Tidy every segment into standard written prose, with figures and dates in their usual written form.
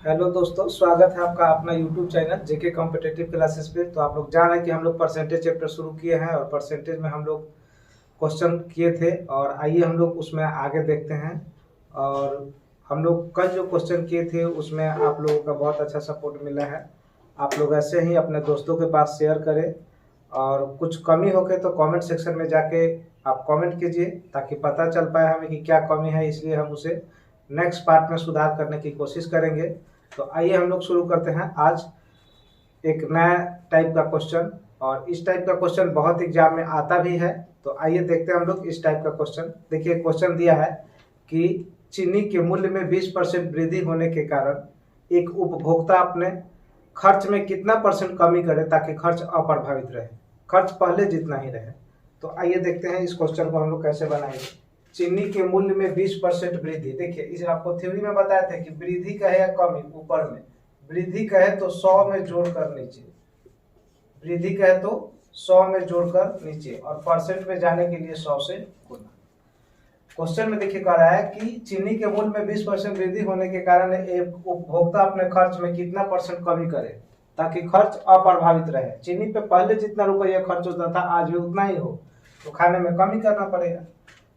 Hello दोस्तों, स्वागत है आपका अपना यूट्यूब चैनल जेके कॉम्पिटिटिव क्लासेस पे। तो आप लोग जान रहे हैं कि हम लोग परसेंटेज चैप्टर शुरू किए हैं और परसेंटेज में हम लोग क्वेश्चन किए थे। और आइए हम लोग उसमें आगे देखते हैं। और हम लोग कल जो क्वेश्चन किए थे उसमें आप लोगों का बहुत अच्छा सपोर्ट मिला है। आप लोग ऐसे ही अपने दोस्तों के पास शेयर करें और कुछ कमी हो गई तो कमेंट सेक्शन में जाके आप कमेंट कीजिए ताकि पता चल पाए हमें कि क्या कमी है, इसलिए हम उसे नेक्स्ट पार्ट में सुधार करने की कोशिश करेंगे। तो आइए हम लोग शुरू करते हैं आज एक नया टाइप का क्वेश्चन। और इस टाइप का क्वेश्चन बहुत एग्जाम में आता भी है। तो आइए देखते हैं हम लोग इस टाइप का क्वेश्चन। देखिए क्वेश्चन दिया है कि चीनी के मूल्य में 20% वृद्धि होने के कारण एक उपभोक्ता अपने खर्च में कितना परसेंट कमी करे ताकि खर्च अप्रभावित रहे, खर्च पहले जितना ही रहे। तो आइए देखते हैं इस क्वेश्चन को हम लोग कैसे बनाएंगे। चीनी के मूल्य में 20% वृद्धि। देखिए इसे आपको थ्योरी में बताया था कि वृद्धि कहे या कमी, ऊपर में वृद्धि कहे तो 100 में जोड़कर नीचे, वृद्धि कहे तो 100 में जोड़कर नीचे और परसेंट में जाने के लिए 100 से गुना। क्वेश्चन में देखिए कह रहा है कि चीनी के मूल्य में 20% वृद्धि होने के कारण एक उपभोक्ता अपने खर्च में कितना परसेंट कमी करे ताकि खर्च अप्रभावित रहे। चीनी पे पहले जितना रुपया खर्च होता था आज भी उतना ही हो, तो खाने में कमी करना पड़ेगा।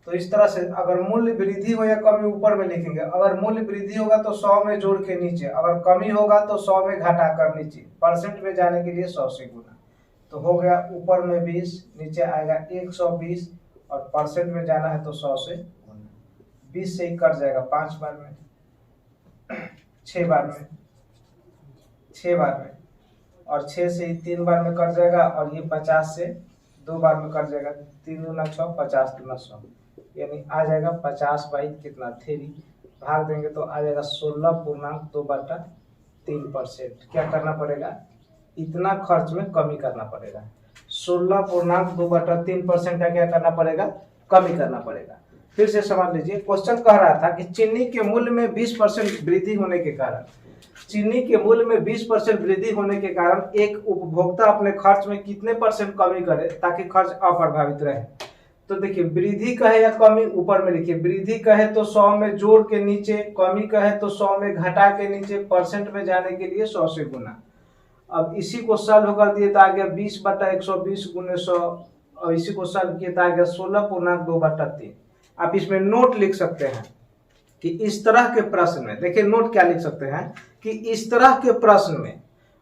तो इस तरह से अगर मूल्य वृद्धि हो या कमी ऊपर में लिखेंगे। अगर मूल्य वृद्धि होगा तो 100 में जोड़ के नीचे, अगर कमी होगा तो 100 में घटा कर नीचे, परसेंट में जाने के लिए 100 से गुना। तो हो गया ऊपर में 20, नीचे आएगा 120 और परसेंट में जाना है तो 100 से गुना। 20 से ही कट जाएगा 5 बार में, 6 बार में, 6 बार में, और 6 से ही 3 बार में कट जाएगा। और ये 50 से 2 बार में कट जाएगा। 3 दूना 6, 50 दूना 100, यानी आ जाएगा 50 बाई कितना 3, भाग देंगे तो आ जाएगा 16.2/3%। क्या करना पड़ेगा, इतना खर्च में कमी करना पड़ेगा। 16.2/3% का क्या करना पड़ेगा, कमी करना पड़ेगा। फिर से समझ लीजिए, क्वेश्चन कह रहा था कि चीनी के मूल्य में 20% वृद्धि होने के कारण, चीनी के मूल्य में 20% वृद्धि होने के कारण एक उपभोक्ता अपने खर्च में कितने परसेंट कमी करे ताकि खर्च अप्रभावित रहे। तो देखिए वृद्धि कहे या कमी, ऊपर में लिखिए। वृद्धि कहे तो 100 में जोड़ के नीचे, कमी कहे तो 100 में घटा के नीचे, परसेंट में जाने के लिए 100 से गुना। अब इसी को सॉल्व कर दिए तो आ गया 20/120 गुने 100, और इसी को सॉल्व किए तो आ गया 16.2/3। आप इसमें नोट लिख सकते हैं कि इस तरह के प्रश्न में, देखिए नोट क्या लिख सकते हैं कि इस तरह के प्रश्न में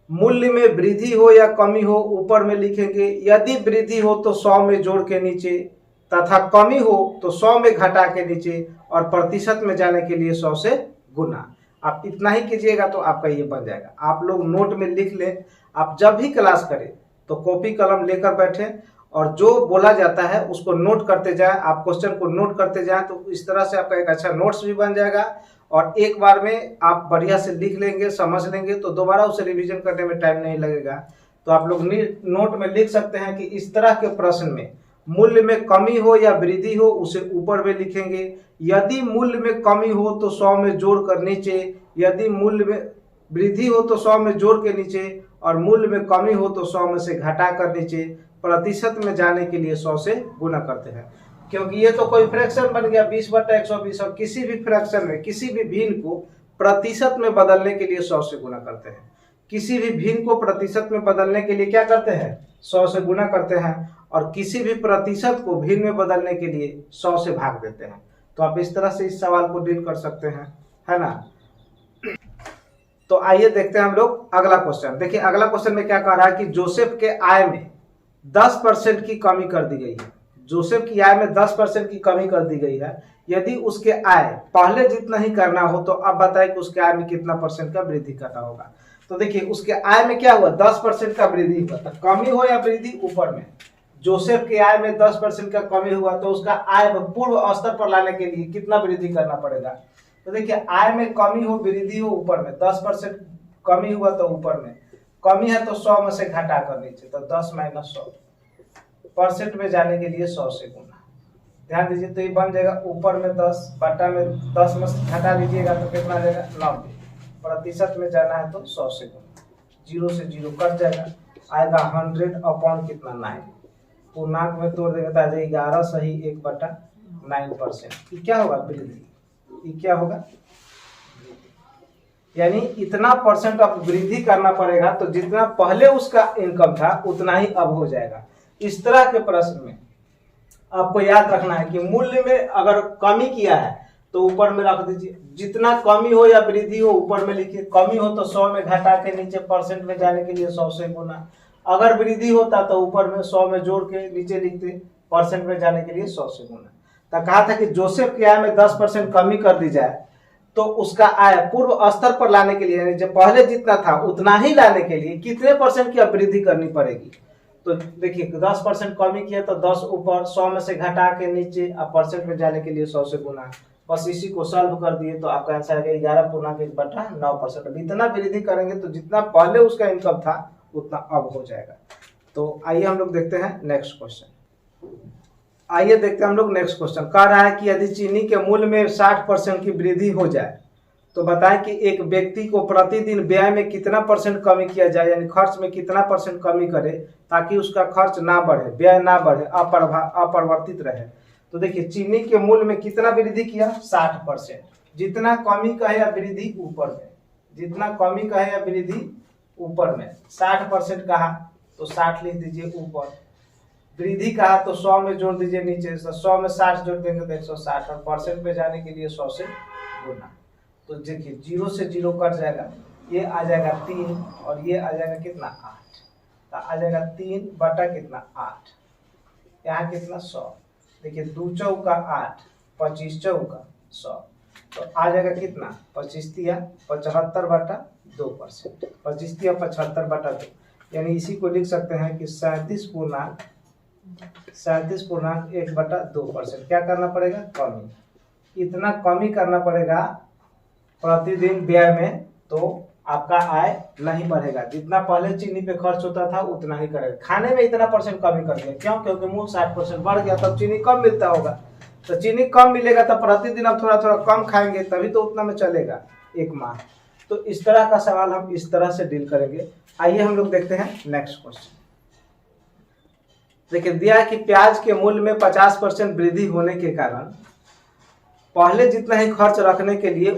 मूल्य में वृद्धि हो या कमी हो, ऊपर में लिखेंगे। यदि वृद्धि हो तो 100 में जोड़ के नीचे, तथा कमी हो तो 100 में घटा के नीचे, और प्रतिशत में जाने के लिए 100 से गुना। आप इतना ही कीजिएगा तो आपका ये बन जाएगा। आप लोग नोट में लिख लें। आप जब भी क्लास करें तो कॉपी कलम लेकर बैठे और जो बोला जाता है उसको नोट करते जाएं। आप क्वेश्चन को नोट करते जाएं तो इस तरह से आपका एक अच्छा नोट्स भी बन जाएगा। और एक बार में आप बढ़िया से लिख लेंगे, समझ लेंगे, तो दोबारा उसे रिवीजन करने में टाइम नहीं लगेगा। तो आप लोग नोट में लिख सकते हैं कि इस तरह के प्रश्न में मूल्य में कमी हो या वृद्धि हो उसे ऊपर में लिखेंगे। यदि मूल्य में कमी हो तो 100 में जोड़ कर नीचे, यदि मूल्य में वृद्धि हो तो 100 में जोड़ के नीचे, और मूल्य में कमी हो तो 100 में से घटा कर नीचे, प्रतिशत में जाने के लिए 100 से गुना करते हैं। क्योंकि ये तो कोई फ्रैक्शन बन गया 20/120, और किसी भी फ्रैक्शन में किसी भी भिन्न को प्रतिशत में बदलने के लिए 100 से गुना करते हैं। किसी भी भिन्न को प्रतिशत में बदलने के लिए क्या करते हैं, 100 से गुना करते हैं। और किसी भी प्रतिशत को भिन्न में बदलने के लिए 100 से भाग देते हैं। तो आप इस तरह से इस सवाल को डील कर सकते हैं, है ना। तो आइए देखते हैं हम लोग अगला क्वेश्चन। देखिए अगला क्वेश्चन में क्या कह रहा है कि जोसेफ के आय में 10% की कमी कर दी गई है। जोसेफ की आय में 10% की कमी कर दी गई है। यदि उसके आय पहले जितना ही करना हो तो अब बताएं कि उसके आय में कितना परसेंट का वृद्धि करना होगा। तो देखिए उसके आय में क्या हुआ, 10% का वृद्धि हुआ। तो कमी हो या वृद्धि, ऊपर में जोसेफ के आय में 10% का कमी हुआ तो उसका आय पूर्व स्तर पर लाने के लिए कितना वृद्धि करना पड़ेगा। तो देखिए आय में कमी हो वृद्धि हो, ऊपर में 10% कमी हुआ तो ऊपर में कमी है तो 100 में से घटा कर नीचे, तो 10 - 100, परसेंट में जाने के लिए 100 से गुना। ध्यान दीजिए तो ये बन जाएगा ऊपर में 10 बटा में 10 में से घटा लीजिएगा तो कितना आ जाएगा 90, प्रतिशत में जाना है तो 100 से गुना। 0 से 0 कट जाएगा, आएगा 100 अपॉन कितना 9, पूर्णांक में तोड़ देंगे तो आ जाएगा 11 सही 1/9%। ये क्या होगा, वृद्धि। ये क्या होगा, यानी इतना परसेंट अब वृद्धि करना पड़ेगा, तो जितना पहले उसका इनकम था उतना ही अब हो जाएगा। इस तरह के प्रश्न में आपको याद रखना है कि मूल्य में अगर कमी किया है तो ऊपर में रख दीजिए, जितना कमी हो या वृद्धि हो ऊपर में लिखिए। कमी हो तो 100 में घटा के नीचे परसेंट में जाने के लिए 100 से गुना, अगर वृद्धि होता तो ऊपर में 100 में जोड़ के नीचे लिखते, परसेंट में जाने के लिए 100 से गुना। तो कहा था कि जोसेफ की आय में 10% कमी कर दी जाए तो उसका आय पूर्व स्तर पर लाने के लिए, जब पहले जितना था उतना ही लाने के लिए कितने परसेंट की वृद्धि करनी पड़ेगी। तो देखिए 10% कमी किया तो 10 ऊपर, 100 में से घटा के नीचे, अब परसेंट में जाने के लिए 100 से गुना। बस इसी को सॉल्व कर दिए तो आपका आंसर है 11.1/9%। अब इतना वृद्धि करेंगे तो जितना पहले उसका इनकम था उतना अब हो जाएगा। तो आइए हम लोग देखते हैं नेक्स्ट क्वेश्चन। आइए देखते हैं हम लोग नेक्स्ट क्वेश्चन। कह रहा है कि यदि चीनी के मूल्य में 60% की वृद्धि हो जाए तो बताएं कि एक व्यक्ति को प्रतिदिन व्यय में कितना परसेंट कमी किया जाए, यानी खर्च में कितना परसेंट कमी करे ताकि उसका खर्च ना बढ़े, व्यय ना बढ़े, अपरिवर्तित रहे। तो देखिए चीनी के मूल्य में कितना वृद्धि किया, 60%। जितना कमी कहे या वृद्धि ऊपर में, जितना कमी कहे या वृद्धि ऊपर में, 60% कहा तो 60 लिख दीजिए ऊपर, वृद्धि कहा तो 100 में जोड़ दीजिए नीचे, 100 में 60 जोड़ देंगे तो 160, और परसेंट पे जाने के लिए 100 से गुना। तो देखिए 0 से 0 कट जाएगा, ये आ जाएगा 3 और ये आ जाएगा कितना 8, तो आ जाएगा 3 बटा कितना 8, यहाँ कितना 100। देखिए 2 चौका 8, 25 चौका 100, तो आ जाएगा कितना 25 तिया 75 बटा 2%, 25 तिया 75 बटा 2, यानी इसी को लिख सकते हैं कि 37.1/2%। क्या करना पड़ेगा, कमी। इतना कमी करना पड़ेगा प्रतिदिन व्यय में तो आपका आय नहीं बढ़ेगा, जितना पहले चीनी पे खर्च होता था उतना ही करेगा। खाने में इतना परसेंट कमी कर दिया, क्यों, क्योंकि मूल 60% बढ़ गया, तब चीनी कम मिलता होगा, तो चीनी कम मिलेगा तो प्रतिदिन आप थोड़ा थोड़ा कम खाएंगे तभी तो उतना में चलेगा एक माह। तो इस तरह का सवाल हम इस तरह से डील करेंगे। आइए हम लोग देखते हैं नेक्स्ट क्वेश्चन। देखिए दिया है कि प्याज के मूल्य में 50% वृद्धि होने के कारण पहले जितना ही खर्च रखने के लिए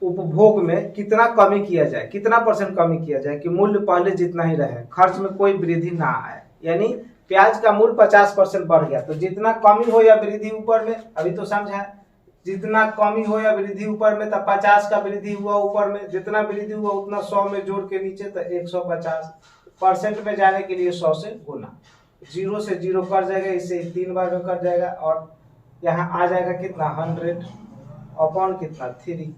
उपभोग में कितना कमी किया जाए, कितना परसेंट कमी किया जाए कि मूल्य पहले जितना ही रहे, खर्च में कोई वृद्धि ना आए। यानी प्याज का मूल्य 50% बढ़ गया तो जितना कमी हो या वृद्धि ऊपर में, अभी तो समझा, जितना कमी हो या वृद्धि ऊपर में, तब 50 का वृद्धि हुआ ऊपर में, जितना वृद्धि हुआ उतना 100 में जोड़ के नीचे तो 150, परसेंट में जाने के लिए 100 से गुना। 0 से 0 कट जाएगा, इससे 3 बार में कट जाएगा और यहाँ आ जाएगा कितना 100 अपॉन कितना 3,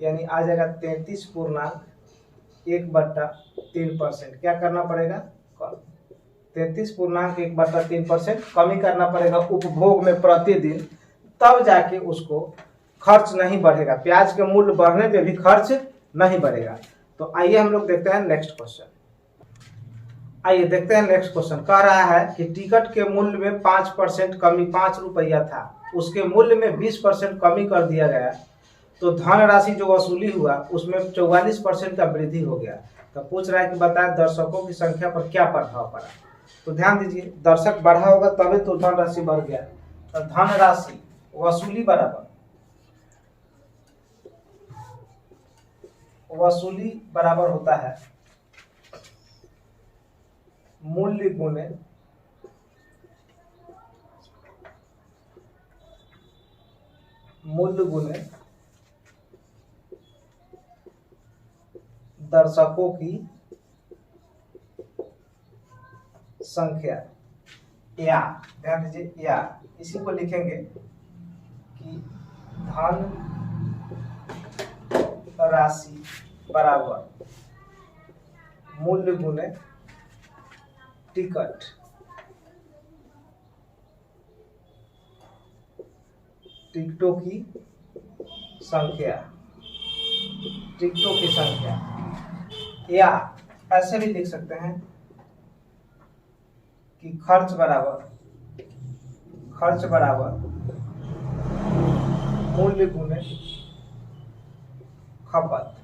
यानी आ जाएगा 33.1/3%। क्या करना पड़ेगा, 33.1/3% कमी करना पड़ेगा उपभोग में प्रतिदिन, तब जाके उसको खर्च नहीं बढ़ेगा। प्याज के मूल्य बढ़ने पे भी खर्च नहीं बढ़ेगा। तो आइए हम लोग देखते हैं नेक्स्ट क्वेश्चन। आइए देखते हैं नेक्स्ट क्वेश्चन। कह रहा है कि टिकट के मूल्य में 5% कमी, 5 रुपया था, उसके मूल्य में 20% कमी कर दिया गया तो धनराशि जो वसूली हुआ उसमें 44% का वृद्धि हो गया। तो पूछ रहा है कि बताएं दर्शकों की संख्या पर क्या प्रभाव पड़ा। तो ध्यान दीजिए, दर्शक बढ़ा होगा तभी तो धनराशि बढ़ गया। तो धनराशि वसूली बराबर होता है मूल्य गुने दर्शकों की संख्या, या ध्यान दीजिए, या इसी को लिखेंगे कि धन राशि बराबर मूल्य गुने टिकट। टिकटों की संख्या, या ऐसे भी लिख सकते हैं कि खर्च बराबर मूल्य गुने खपत।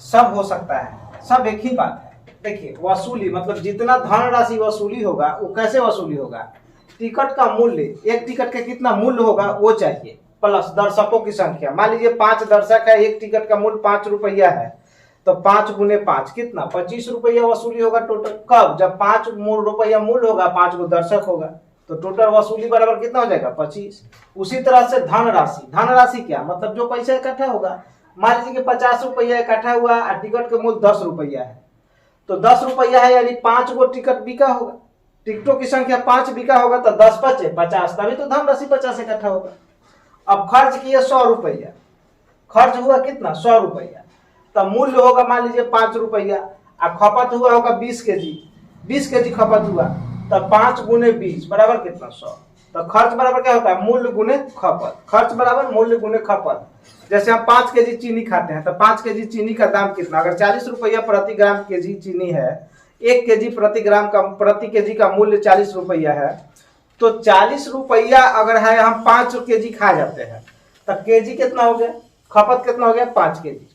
सब हो सकता है, सब एक ही बात है। देखिए वसूली मतलब जितना धनराशि वसूली होगा वो कैसे वसूली होगा, टिकट का मूल्य, एक टिकट का कितना मूल्य होगा वो चाहिए, प्लस दर्शकों की संख्या। मान लीजिए 5 दर्शक है, एक टिकट का मूल्य 5 रुपया है, तो 5 गुने 5 कितना 25 रुपया वसूली होगा टोटल। कब? जब 5 रुपया मूल्य होगा, 5 को दर्शक होगा, तो टोटल वसूली बराबर कितना हो जाएगा 25। उसी तरह से धनराशि, धनराशि क्या मतलब जो पैसा इकट्ठा होगा। मान लीजिए कि 50 रुपया इकट्ठा हुआ और टिकट का मूल्य 10 रुपया है, तो 10 रुपया है यानी 5 गो टिकट बिका होगा, टिकटों की संख्या 5 बिका होगा, तो 10 बचे 50, तभी तो धनराशि 50 इकट्ठा होगा। अब खर्च किए 100 रुपया, खर्च हुआ कितना 100 रुपया, तब मूल्य होगा मान लीजिए 5 रुपया, और खपत हुआ होगा 20 केजी, 20 केजी खपत हुआ, तब 5 गुने 20 बराबर कितना 100। तो खर्च बराबर क्या होता है मूल्य गुने खपत, खर्च बराबर मूल्य गुने खपत। जैसे हम 5 केजी चीनी खाते हैं, तो 5 केजी चीनी का दाम कितना, अगर 40 रुपया प्रति ग्राम केजी चीनी है, 1 केजी प्रति केजी का मूल्य 40 रुपया है, तो 40 रुपया अगर है हम 5 केजी खा जाते हैं, तब केजी कितना हो गया, खपत कितना हो गया 5 केजी,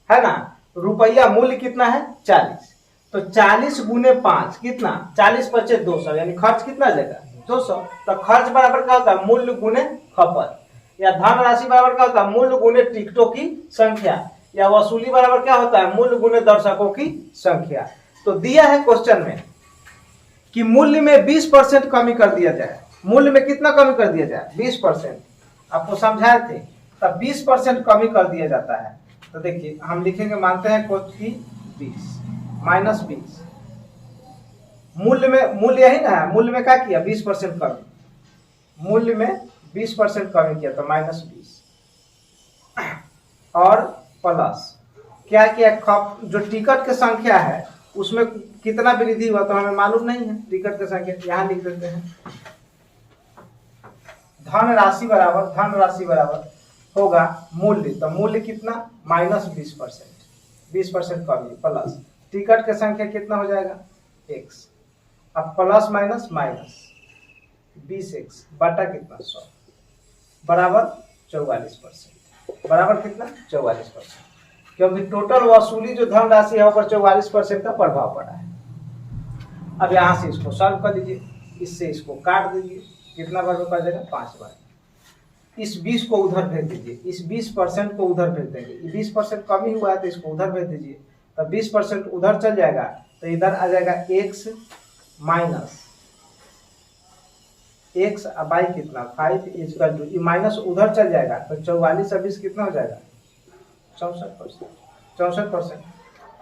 है ना। रुपया मूल्य कितना है 40, तो 40 गुने 5 कितना 40 बचे 200, यानी खर्च कितना जाएगा 200। तो खर्च बराबर क्या होता है मूल्य गुने खपत, या धनराशि बराबर क्या होता है मूल्य गुने टिकटों की संख्या, या वसूली बराबर क्या होता है मूल्य गुने दर्शकों की संख्या। तो दिया है क्वेश्चन में कि मूल्य में 20% कमी कर दिया जाए, मूल्य में कितना कमी कर दिया जाए 20%, आपको समझाए थे, तब 20% कमी कर दिया जाता है। तो देखिए हम लिखेंगे, मानते हैं कोट की 20 माइनस 20, मूल्य में, मूल्य यही ना है, मूल्य में क्या किया 20% कमी, मूल्य में 20% कमी किया, तो माइनस 20 और प्लस क्या किया, जो टिकट की संख्या है उसमें कितना वृद्धि हुआ तो हमें मालूम नहीं है, टिकट की संख्या यहाँ लिख देते हैं। धनराशि बराबर होगा मूल्य, तो मूल्य कितना माइनस 20%, 20% कमी प्लस टिकट की संख्या कितना हो जाएगा x, अब प्लस माइनस माइनस 20x बटा कितना 100 बराबर 44%, बराबर कितना 44%, क्योंकि टोटल वसूली जो धनराशि है ऊपर 44% का प्रभाव पड़ा है। अब यहाँ से इसको सॉल्व कर लीजिए, इससे इसको काट दीजिए, कितना बार रुपया जाएगा 5 बार। इस 20 को उधर भेज दीजिए, इस 20% को उधर भेज देंगे, 20% कमी हुआ है तो इसको उधर भेज दीजिए, तब 20% उधर चल जाएगा, तो इधर आ जाएगा x माइनस x बाई कितना 5 इक्वल टू, माइनस उधर चल जाएगा, तो 44 और 20 कितना हो जाएगा 64%।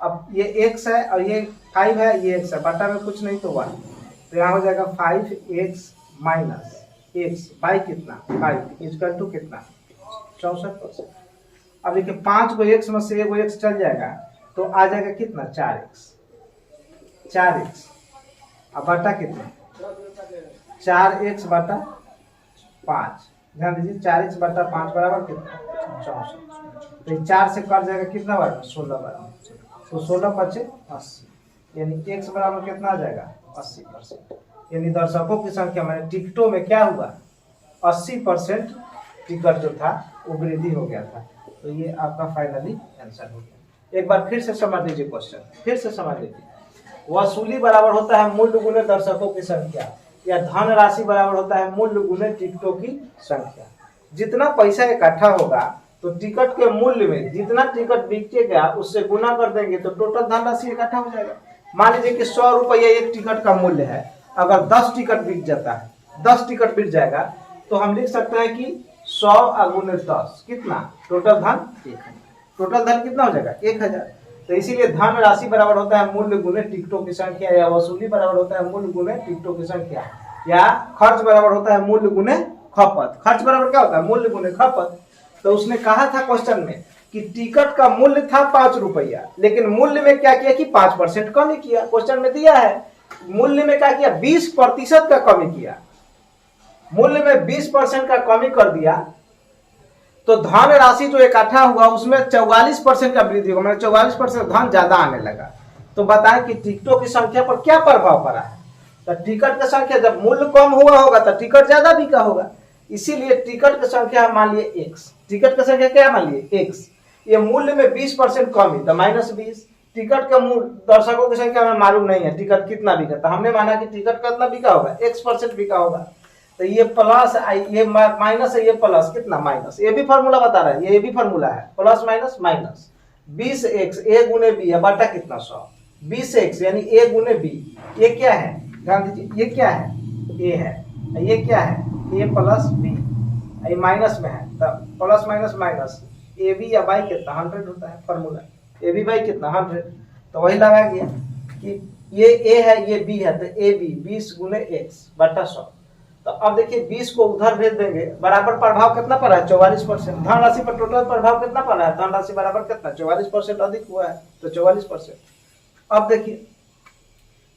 अब ये x है और ये 5 है, ये x है, बटा में कुछ नहीं तो 1, तो यहाँ हो जाएगा 5x माइनस x बाई कितना 5 इक्वल टू कितना 64%। अब देखिए 5 को x में से 1 x चल जाएगा, तो आ जाएगा कितना 4x, अब बटा कितना 4x बटा 5, ध्यान दीजिए 4x बटा 5 बराबर कितना 64, तो 4 से कट जाएगा कितना बार 16 बार, तो 16 बचे 80, यानी x बराबर कितना आ जाएगा 80%, यानी दर्शकों की संख्या में टिकटों में क्या हुआ 80% टिकट जो था वो वृद्धि हो गया था। तो ये आपका फाइनली आंसर हो गया। एक बार फिर से समझ लीजिए क्वेश्चन, फिर से समझ लीजिए। वसूली बराबर होता है मूल्य गुने दर्शकों की संख्या, या धनराशि बराबर होता है मूल्य गुने टिकटों की संख्या। जितना पैसा इकट्ठा होगा तो टिकट के मूल्य में जितना टिकट बिकेगा उससे गुना कर देंगे तो टोटल धनराशि इकट्ठा हो जाएगा। मान लीजिए कि 100 रुपया एक टिकट का मूल्य है, अगर 10 टिकट बिक जाता है, 10 टिकट बिक जाएगा, तो हम लिख सकते हैं कि 100 गुने 10 कितना टोटल धन 1000, टोटल धन कितना हो जाएगा 1000। तो इसीलिए धन राशि बराबर होता है मूल्य गुने टिकटों की संख्या, या वसूली बराबर होता है मूल्य गुने टिकटों की संख्या, या खर्च बराबर होता है मूल्य गुने खपत। खर्च बराबर क्या होता है मूल्य गुने खपत। तो उसने कहा था क्वेश्चन में कि टिकट का मूल्य था 5 रुपया, लेकिन मूल्य में क्या किया कि 5% कमी किया। क्वेश्चन में दिया है मूल्य में क्या किया 20% का कमी किया, मूल्य में 20% का कमी कर दिया, तो धन राशि जो इकट्ठा हुआ उसमें 44% का वृद्धि होगा, मतलब 44% धन ज्यादा आने लगा। तो बताएं कि टिकटों की संख्या पर क्या प्रभाव पड़ा है। तो टिकट की संख्या जब मूल्य कम हुआ होगा तो टिकट ज्यादा बिका होगा, इसीलिए टिकट की संख्या मान लिए x, टिकट की संख्या क्या मान लिए x, ये मूल्य में 20% कमी तो माइनस 20, टिकट का मूल्य दर्शकों की संख्या हमें मालूम नहीं है टिकट कितना बिका, तो हमने माना कि टिकट कितना बिका होगा x% बिका होगा। तो ये प्लस ये माइनस है, ये प्लस कितना माइनस, ये भी फॉर्मूला बता रहा है, ये भी फॉर्मूला है, plus minus minus 20x a गुने b है बटा कितना 100, 20x यानी a गुने b, ये क्या है ध्यान दीजिए, ये क्या है a है, ये क्या है a प्लस b, ये माइनस में है तो plus minus minus A B या बाई कितना 100 होता है फॉर्मूला, ए बी बाई कितना 100, तो वही लगा गया कि ये a है ये b है तो ए बी 20 गुने x बटा 100। तो अब देखिए 20 को उधर भेज देंगे, बराबर प्रभाव कितना पड़ा है 44%, धन राशि पर टोटल प्रभाव कितना पड़ा है, धन राशि बराबर कितना 44% अधिक हुआ है तो 44%। अब देखिए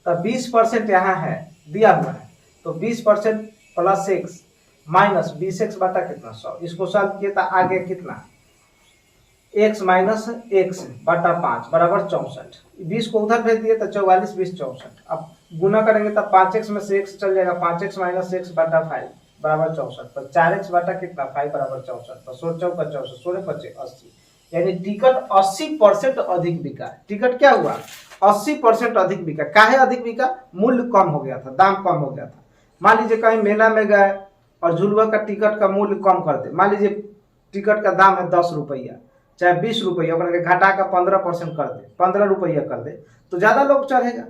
तब 20% यहाँ है दिया हुआ है तो 20% प्लस एक्स माइनस 20x बटा कितना 100, इसको सॉल्व किए तो आगे कितना x माइनस एक्स बटा 5 बराबर 64, 20 को उधर भेज दिए तो 44 20 64, अब गुना करेंगे तब 5x में से x चल जाएगा, 5x माइनस एक्स बटा 5 बराबर 64, तो 4x बटा कितना 5 बराबर 64, तो 16 चौका 64 16 25 80, यानी टिकट 80% अधिक बिका। टिकट क्या हुआ 80% अधिक बिका, काहे अधिक बिका, मूल्य कम हो गया था, दाम कम हो गया था। मान लीजिए कहीं मेला में गए और झुलवा का टिकट का मूल्य कम कर दे, मान लीजिए टिकट का दाम है 10 रुपया चाहे 20 रुपया, घटा का 15% कर दे, 15 रुपया कर दे तो ज्यादा लोग चढ़ेगा।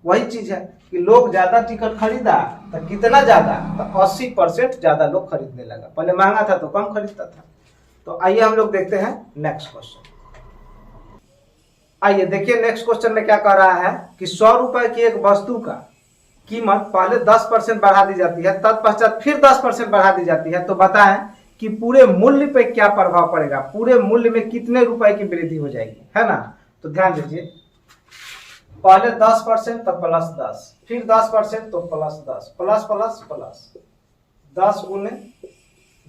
वही चीज है कि लोग ज्यादा टिकट खरीदा तो कितना ज्यादा, तो 80% ज्यादा लोग खरीदने लगा, पहले महंगा था तो कम खरीदता था। तो आइए हम लोग देखते हैं नेक्स्ट क्वेश्चन। आइए देखिए नेक्स्ट क्वेश्चन में क्या कह रहा है कि 100 रुपए की एक वस्तु का कीमत पहले 10% बढ़ा दी जाती है, तत्पश्चात फिर 10% बढ़ा दी जाती है, तो बताएं कि पूरे मूल्य पे क्या प्रभाव पड़ेगा, पूरे मूल्य में कितने रुपए की वृद्धि हो जाएगी, है ना। तो ध्यान दीजिए पहले 10% तो प्लस 10, फिर 10% तो प्लस 10, प्लस प्लस प्लस 10 गुने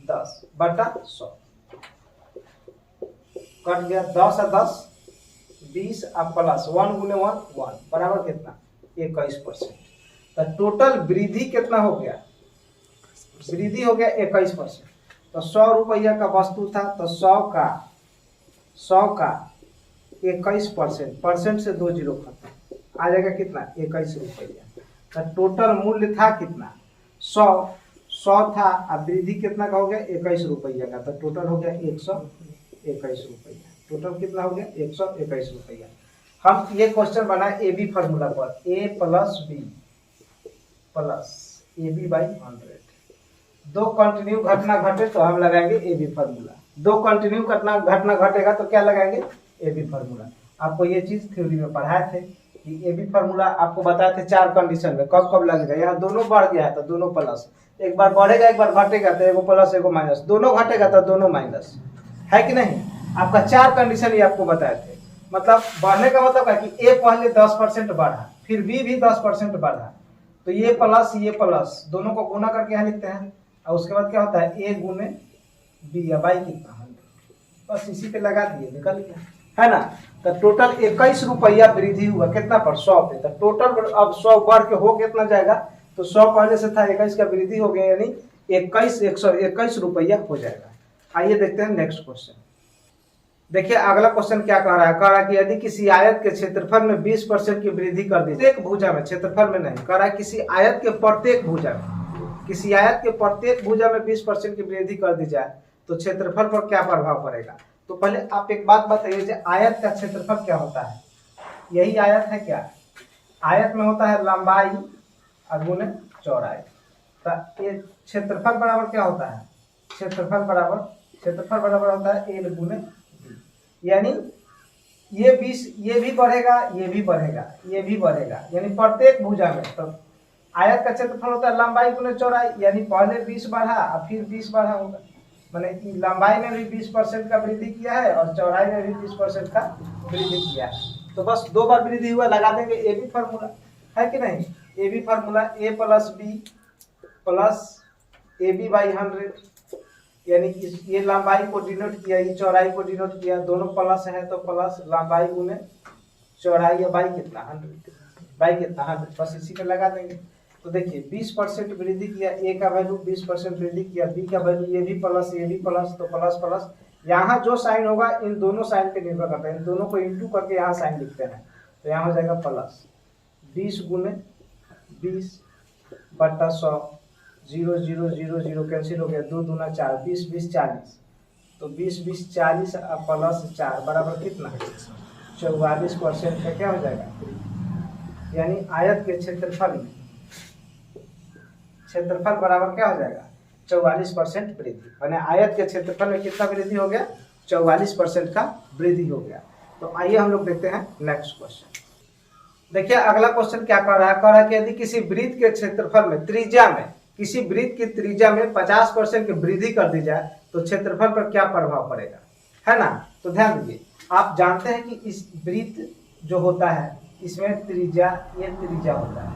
10 बटा 100, कट गया 10 और 10 20 अब प्लस 1 गुने 1 1 बराबर कितना 21%, तो टोटल वृद्धि कितना हो गया, वृद्धि हो गया 21%। तो 100 रुपया का वस्तु था तो 100 का 21%, परसेंट से 2 जीरो खत्म, आ जाएगा कितना 21 रुपया। तो टोटल मूल्य था कितना 100 था, अब वृद्धि कितना का हो गया 21 रुपया का, तो टोटल हो गया 121 रुपया, टोटल कितना हो गया 121 रुपया। हम ये क्वेश्चन बनाए ए बी फॉर्मूला पर, a plus B plus A B by 100, दो कंटिन्यू घटना घटे तो हम लगाएंगे ए बी फॉर्मूला, दो कंटिन्यू घटना घटेगा तो क्या लगाएंगे ए बी फॉर्मूला। आपको ये चीज थ्योरी में पढ़ाए थे कि ए बी फॉर्मूला आपको बताए थे 4 कंडीशन में कब कब लगेगा, यहाँ दोनों बढ़ गया है तो दोनों प्लस, एक बार बढ़ेगा एक बार घटेगा तो एगो प्लस एगो माइनस, दोनों घटेगा तो दोनों माइनस, है कि नहीं। आपका 4 कंडीशन ये आपको बताए थे, मतलब बढ़ने का मतलब है कि ए पहले 10% बढ़ा, फिर बी भी 10% बढ़ा, तो ये प्लस दोनों को गुना करके यहाँ लिखते हैं, और उसके बाद क्या होता है ए गुने बी या बाई कितना 100, बस इसी पे लगा दिए निकल गया, है ना। तो टोटल 21 रुपया वृद्धि हुआ कितना पर 100 पे, तो टोटल अब 100 बढ़ के हो कितना जाएगा, तो 100 पहले से था 21 का वृद्धि हो गया, यानी 121 रुपया हो जाएगा। आइए देखते हैं नेक्स्ट क्वेश्चन। देखिए अगला क्वेश्चन क्या कह रहा है, कह रहा है कि यदि किसी आयत के क्षेत्रफल में 20% की वृद्धि कर दी, प्रत्येक भुजा में, क्षेत्रफल में नहीं, कह रहा है किसी आयत के प्रत्येक भुजा में, किसी आयत के प्रत्येक भुजा में 20% की वृद्धि कर दी जाए तो क्षेत्रफल पर क्या प्रभाव पड़ेगा। तो पहले आप एक बात बताइए, आयत का क्षेत्रफल क्या होता है, यही आयत है क्या, आयत में होता है लंबाई गुने चौड़ाई, तो ये क्षेत्रफल बराबर क्या होता है, क्षेत्रफल बराबर होता है एल गुने, यानी ये 20 ये भी बढ़ेगा ये भी बढ़ेगा ये भी बढ़ेगा, यानी प्रत्येक भुजा में। तो आयत का क्षेत्रफल होता है लंबाई गुने चौड़ाई, यानी पहले 20 बढ़ा और फिर 20 बढ़ा होगा, मैंने लंबाई में भी 20% का वृद्धि किया है और चौड़ाई में भी 20% का वृद्धि किया है, तो बस 2 बार वृद्धि हुआ, लगा देंगे ए बी फॉर्मूला, है कि नहीं। A B formula A plus B plus A B by 100, यानी ये लंबाई को डिनोट किया, ये चौड़ाई को डिनोट किया, दोनों प्लस है तो प्लस लंबाई गुने चौड़ाई या बाई कितना 100, बस इसी पे लगा देंगे। तो देखिए 20% वृद्धि किया, ए का वैल्यू 20% वृद्धि किया, बी का वैल्यू ये भी प्लस तो प्लस प्लस, यहाँ जो साइन होगा इन दोनों साइन पे निर्भर करता है, इन दोनों को इंटू करके यहाँ साइन लिखते हैं, तो यहाँ हो जाएगा प्लस 20 गुने 20 बटा 100 0 0 0 0 कैंसिल हो गया, 2 दूना 4, 20 20 40, तो 20 20 40 प्लस 4 बराबर कितना, 44% का क्या हो जाएगा, यानी आयत के क्षेत्रफल बराबर क्या हो जाएगा, 44% वृद्धि। यानी आयत के क्षेत्रफल में कितना वृद्धि हो गया, 44% का वृद्धि हो गया। तो आइए हम लोग देखते हैं नेक्स्ट क्वेश्चन। देखिए अगला क्वेश्चन क्या कह रहा है, कह रहा है कि यदि किसी वृत्त के क्षेत्रफल में त्रिज्या में, किसी वृत्त की त्रिज्या में 50% की वृद्धि कर दी जाए तो क्षेत्रफल पर क्या प्रभाव पड़ेगा, है ना। तो ध्यान दीजिए, आप जानते हैं कि इस वृत्त जो होता है इसमें त्रिज्या, ये त्रिज्या होता है,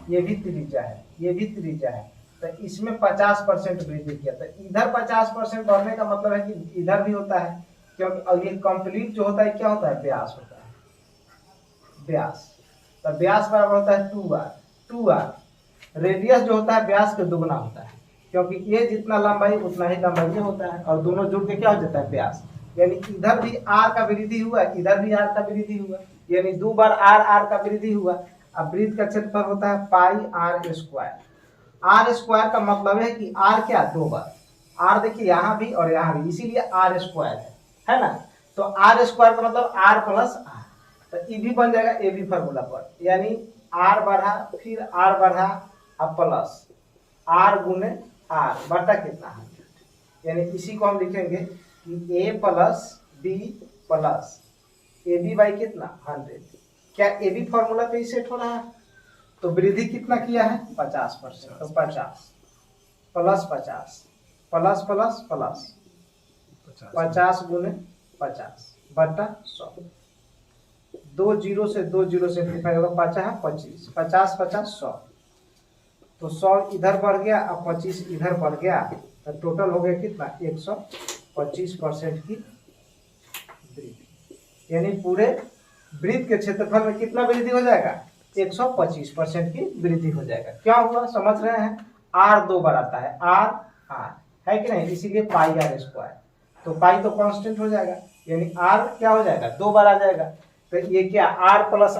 ये भी त्रिज्या है, ये भी त्रिज्या है, तो इसमें 50% वृद्धि किया, तो इधर 50% बढ़ने का मतलब है कि इधर भी होता है, क्योंकि और ये कंप्लीट जो होता है क्या होता है, व्यास होता है, व्यास। तो व्यास बराबर होता है 2r। रेडियस जो होता है व्यास के दुगना होता है, क्योंकि ये जितना लंबाई उतना ही लंबाई ये होता है, और दोनों जुड़ के क्या हो जाता है, व्यास। यानी इधर भी r का वृद्धि हुआ, इधर भी r का वृद्धि हुआ, यानी 2 बार r का वृद्धि हुआ। अब वृत्त का क्षेत्रफल होता है पाई r स्क्वायर का मतलब है कि r क्या, 2 बार r, देखिए यहाँ भी और यहाँ भी, इसीलिए r स्क्वायर है ना। तो r स्क्वायर का मतलब r प्लस r, तो ये भी बन जाएगा ए भी फार्मूला पर, यानी r बढ़ा फिर r बढ़ा अब प्लस r गुने r बटा कितना 100, यानी इसी को हम लिखेंगे कि a plus b plus A B by कितना 100। क्या ए बी फॉर्मूला पे ही सेट हो रहा है, तो वृद्धि कितना किया है 50%, तो 50 प्लस 50 प्लस प्लस प्लस 50 गुने 50 बटा 100, 2 0 से 2 0 सिंप्लीफाई होगा, 5 है 25, 50 50 100, तो 100 इधर बढ़ गया अब 25 इधर बढ़ गया, तो टोटल हो गया कितना 125% की वृद्धि, यानी पूरे वृत्त के क्षेत्रफल में कितना वृद्धि हो जाएगा, 125% की वृद्धि हो जाएगा। क्या हुआ समझ रहे हैं, r 2 बार आता है, r है कि नहीं, इसीलिए पाई r स्क्वायर, तो पाई तो कांस्टेंट हो जाएगा, यानी r क्या हो जाएगा 2 बार आ जाएगा, तो ये क्या r प्लस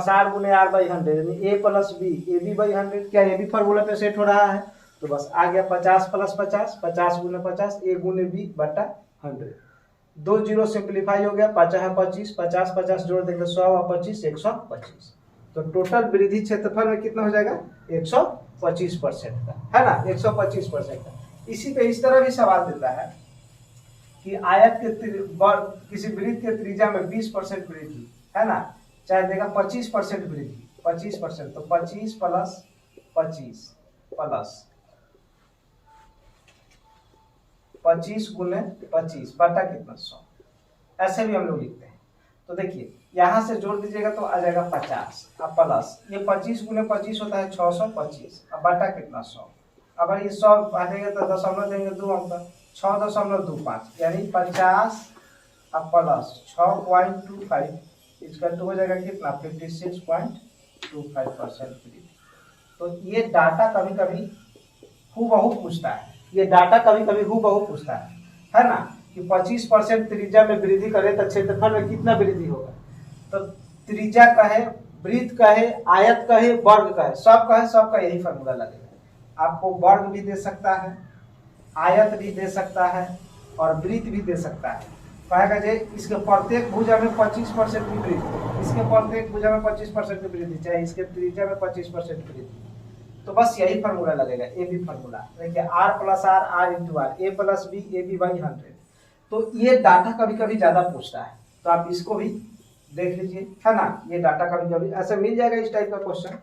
r गुने r बाई 100, यानी a plus b A B by 100। क्या ये भी फार्मूला पे सेट हो रहा है, तो बस आ गया 50 प्लस 50 50 गुने 50 a गुने b बटा 100, 2 0 सिंप्लीफाई हो गया, 5 है 25, 50 50 जोड़ देंगे 100 और 25 125, तो टोटल वृद्धि क्षेत्रफल में कितना हो जाएगा 125% का, है ना, 125% का। इसी पे इस तरह भी सवाल देता है कि आयत के किसी वृत्त के त्रिज्या में 20% वृद्धि, है ना, चाहे देगा 25% वृद्धि, 25%, तो 25 प्लस 25 प्लस 25 गुने 25 बटा कितना 100, ऐसे भी हम लोग लिखते हैं। तो देखिए यहाँ से जोड़ दीजिएगा तो आ जाएगा 50, अब प्लस ये 25 गुने 25 होता है 625, अब बटा कितना 100, अगर ये 100 हटेगा तो दशमलव देंगे 2 अंक, 6.25, यानी 50 अब प्लस 6.25 इसका हो जाएगा कितना 56.25% वृद्धि। तो ये डाटा कभी कभी हूबहू पूछता है, ये डाटा कभी कभी हूबहू पूछता है ना, कि 25% त्रिज्या में वृद्धि करे तो क्षेत्रफल में कितना वृद्धि होगा। तो त्रिज्या कहे, वृत्त कहे, आयत कहे, वर्ग कहे, सबका यही फॉर्मूला लगेगा। आपको वर्ग भी दे सकता है, आयत भी दे सकता है और वृत्त भी दे सकता है। कहेगा जे इसके प्रत्येक भुजा में 25% की वृद्धि, इसके प्रत्येक भुजा में 25% की वृद्धि, चाहे इसके त्रिज्या में 25% वृद्धि, तो बस यही फार्मूला लगेगा, ए बी फार्मूला। देखिए r plus r into R, A plus B A B by 100। तो ये डाटा कभी कभी ज्यादा पूछता है, तो आप इसको भी देख लीजिए, है ना, ये डाटा कभी कभी ऐसे मिल जाएगा इस टाइप का क्वेश्चन।